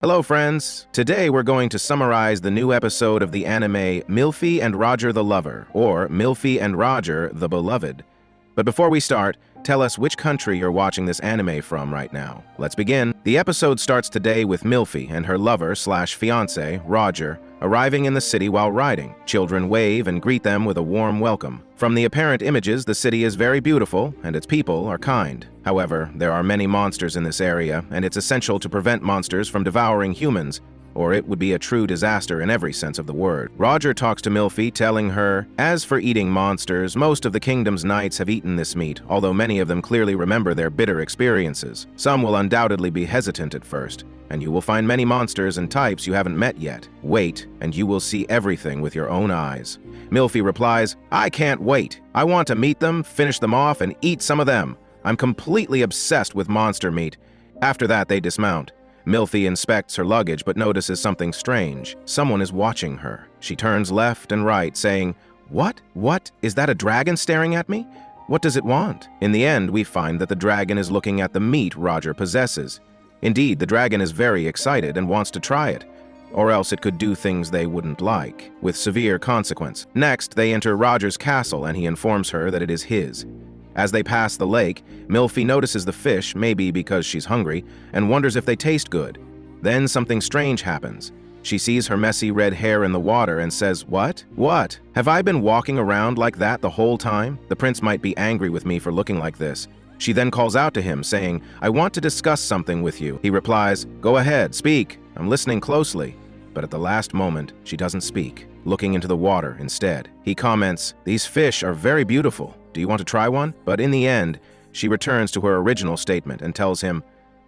Hello friends! Today we're going to summarize the new episode of the anime Milphie and Roger the Lover, or Milphie and Roger the Beloved. But before we start, tell us which country you're watching this anime from right now. Let's begin. The episode starts today with Milphie and her lover/fiancé, Roger, arriving in the city while riding. Children wave and greet them with a warm welcome. From the apparent images, the city is very beautiful and its people are kind. However, there are many monsters in this area, and it's essential to prevent monsters from devouring humans, or it would be a true disaster in every sense of the word. Roger talks to Milphie, telling her, "As for eating monsters, most of the kingdom's knights have eaten this meat, although many of them clearly remember their bitter experiences. Some will undoubtedly be hesitant at first, and you will find many monsters and types you haven't met yet. Wait, and you will see everything with your own eyes." Milphie replies, "I can't wait. I want to meet them, finish them off, and eat some of them. I'm completely obsessed with monster meat." After that, they dismount. Milphie inspects her luggage but notices something strange. Someone is watching her. She turns left and right, saying, What? Is that a dragon staring at me? What does it want?" In the end, we find that the dragon is looking at the meat Roger possesses. Indeed, the dragon is very excited and wants to try it, or else it could do things they wouldn't like, with severe consequence. Next, they enter Roger's castle and he informs her that it is his. As they pass the lake, Milphie notices the fish, maybe because she's hungry, and wonders if they taste good. Then something strange happens. She sees her messy red hair in the water and says, What? Have I been walking around like that the whole time? The prince might be angry with me for looking like this." She then calls out to him, saying, "I want to discuss something with you." He replies, "Go ahead, speak. I'm listening closely." But at the last moment, she doesn't speak, looking into the water instead. He comments, "These fish are very beautiful. Do you want to try one?" But in the end, she returns to her original statement and tells him,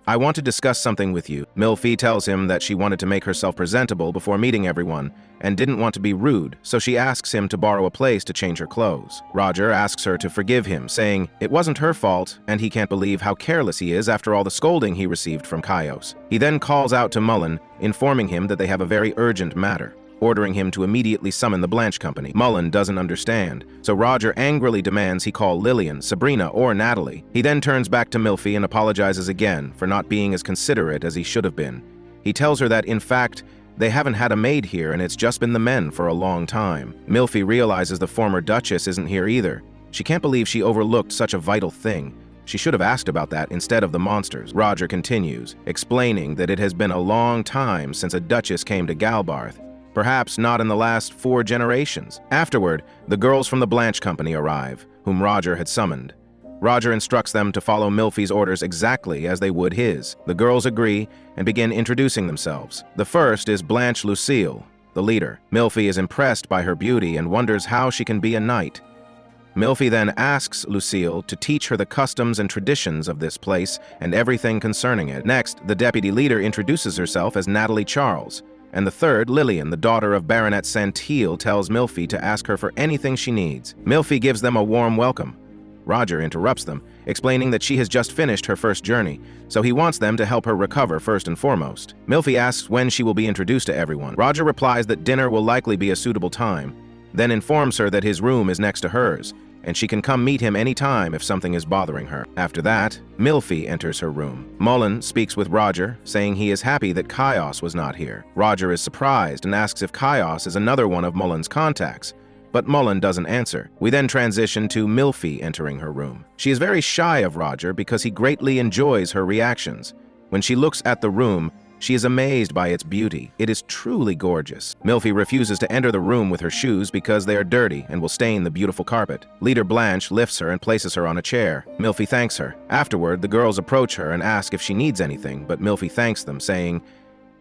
"I want to discuss something with you." Milphie tells him that she wanted to make herself presentable before meeting everyone and didn't want to be rude, so she asks him to borrow a place to change her clothes. Roger asks her to forgive him, saying it wasn't her fault and he can't believe how careless he is after all the scolding he received from Kaios. He then calls out to Mullen, informing him that they have a very urgent matter, ordering him to immediately summon the Blanche Company. Mullen doesn't understand, so Roger angrily demands he call Lillian, Sabrina, or Natalie. He then turns back to Milphie and apologizes again for not being as considerate as he should have been. He tells her that, in fact, they haven't had a maid here and it's just been the men for a long time. Milphie realizes the former Duchess isn't here either. She can't believe she overlooked such a vital thing. She should have asked about that instead of the monsters. Roger continues, explaining that it has been a long time since a Duchess came to Galbarth. Perhaps not in the last 4 generations. Afterward, the girls from the Blanche Company arrive, whom Roger had summoned. Roger instructs them to follow Milphie's orders exactly as they would his. The girls agree and begin introducing themselves. The first is Blanche Lucille, the leader. Milphie is impressed by her beauty and wonders how she can be a knight. Milphie then asks Lucille to teach her the customs and traditions of this place and everything concerning it. Next, the deputy leader introduces herself as Natalie Charles, and the third, Lillian, the daughter of Baronet Santil, tells Milphie to ask her for anything she needs. Milphie gives them a warm welcome. Roger interrupts them, explaining that she has just finished her first journey, so he wants them to help her recover first and foremost. Milphie asks when she will be introduced to everyone. Roger replies that dinner will likely be a suitable time, then informs her that his room is next to hers, and she can come meet him anytime if something is bothering her. After that, Milphie enters her room. Mullen speaks with Roger, saying he is happy that Kaios was not here. Roger is surprised and asks if Kaios is another one of Mullen's contacts, but Mullen doesn't answer. We then transition to Milphie entering her room. She is very shy of Roger because he greatly enjoys her reactions. When she looks at the room, she is amazed by its beauty. It is truly gorgeous. Milphie refuses to enter the room with her shoes because they are dirty and will stain the beautiful carpet. Leader Blanche lifts her and places her on a chair. Milphie thanks her. Afterward, the girls approach her and ask if she needs anything, but Milphie thanks them, saying,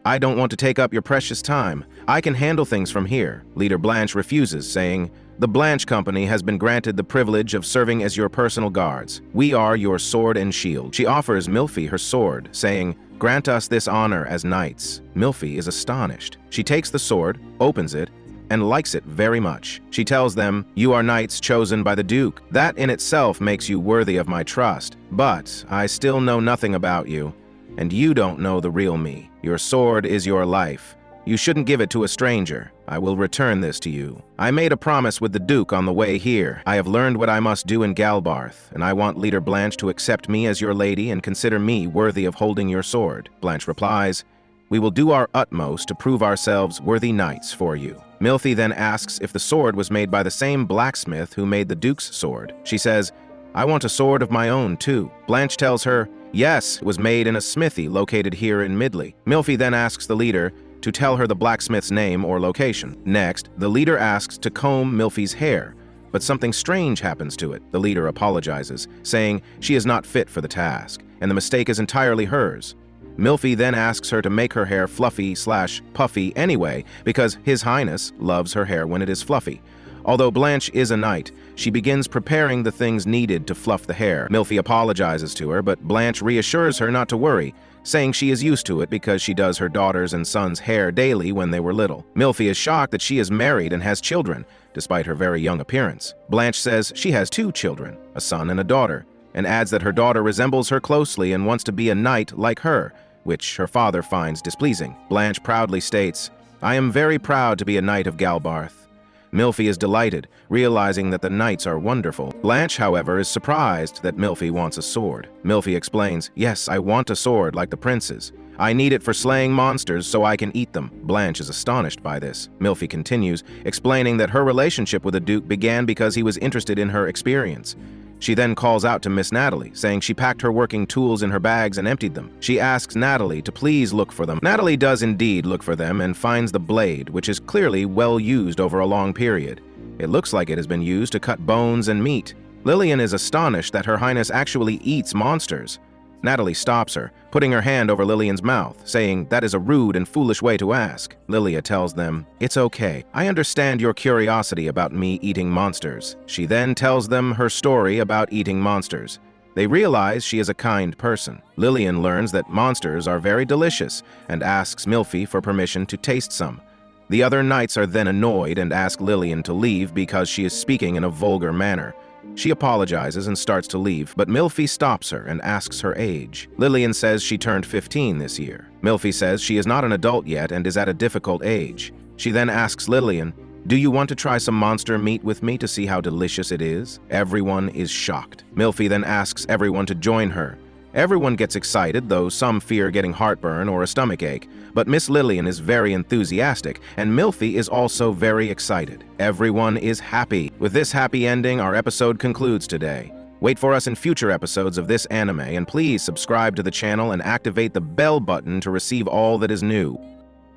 "I don't want to take up your precious time. I can handle things from here." Leader Blanche refuses, saying, "The Blanche Company has been granted the privilege of serving as your personal guards. We are your sword and shield." She offers Milphie her sword, saying, "Grant us this honor as knights." Milphie is astonished. She takes the sword, opens it, and likes it very much. She tells them, "You are knights chosen by the Duke. That in itself makes you worthy of my trust. But I still know nothing about you, and you don't know the real me. Your sword is your life. You shouldn't give it to a stranger. I will return this to you. I made a promise with the Duke on the way here. I have learned what I must do in Galbarth, and I want Leader Blanche to accept me as your lady and consider me worthy of holding your sword." Blanche replies, We will do our utmost to prove ourselves worthy knights for you. Milfi then asks if the sword was made by the same blacksmith who made the Duke's sword. She says, I want a sword of my own, too. Blanche tells her, yes, it was made in a smithy located here in Midley. Milfi then asks the leader to tell her the blacksmith's name or location. Next, the leader asks to comb Milfi's hair, but something strange happens to it. The leader apologizes, saying she is not fit for the task, and the mistake is entirely hers. Milfi then asks her to make her hair fluffy/puffy anyway, because His Highness loves her hair when it is fluffy. Although Blanche is a knight, she begins preparing the things needed to fluff the hair. Milfi apologizes to her, but Blanche reassures her not to worry, saying she is used to it because she does her daughter's and son's hair daily when they were little. Milfi is shocked that she is married and has children, despite her very young appearance. Blanche says she has 2 children, a son and a daughter, and adds that her daughter resembles her closely and wants to be a knight like her, which her father finds displeasing. Blanche proudly states, I am very proud to be a knight of Galbarth. Milfi is delighted, realizing that the knights are wonderful. Blanche, however, is surprised that Milfi wants a sword. Milfi explains, yes, I want a sword like the prince's. I need it for slaying monsters so I can eat them. Blanche is astonished by this. Milfi continues, explaining that her relationship with the Duke began because he was interested in her experience. She then calls out to Miss Natalie, saying she packed her working tools in her bags and emptied them. She asks Natalie to please look for them. Natalie does indeed look for them and finds the blade, which is clearly well used over a long period. It looks like it has been used to cut bones and meat. Lillian is astonished that Her Highness actually eats monsters. Natalie stops her, putting her hand over Lillian's mouth, saying that is a rude and foolish way to ask. Lilia tells them, it's okay. I understand your curiosity about me eating monsters. She then tells them her story about eating monsters. They realize she is a kind person. Lillian learns that monsters are very delicious and asks Milfi for permission to taste some. The other knights are then annoyed and ask Lillian to leave because she is speaking in a vulgar manner. She apologizes and starts to leave, but Milfi stops her and asks her age. Lillian says she turned 15 this year. Milfi says she is not an adult yet and is at a difficult age. She then asks Lillian, do you want to try some monster meat with me to see how delicious it is? Everyone is shocked. Milfi then asks everyone to join her. Everyone gets excited, though some fear getting heartburn or a stomachache, but Miss Lillian is very enthusiastic, and Milfi is also very excited. Everyone is happy. With this happy ending, our episode concludes today. Wait for us in future episodes of this anime, and please subscribe to the channel and activate the bell button to receive all that is new.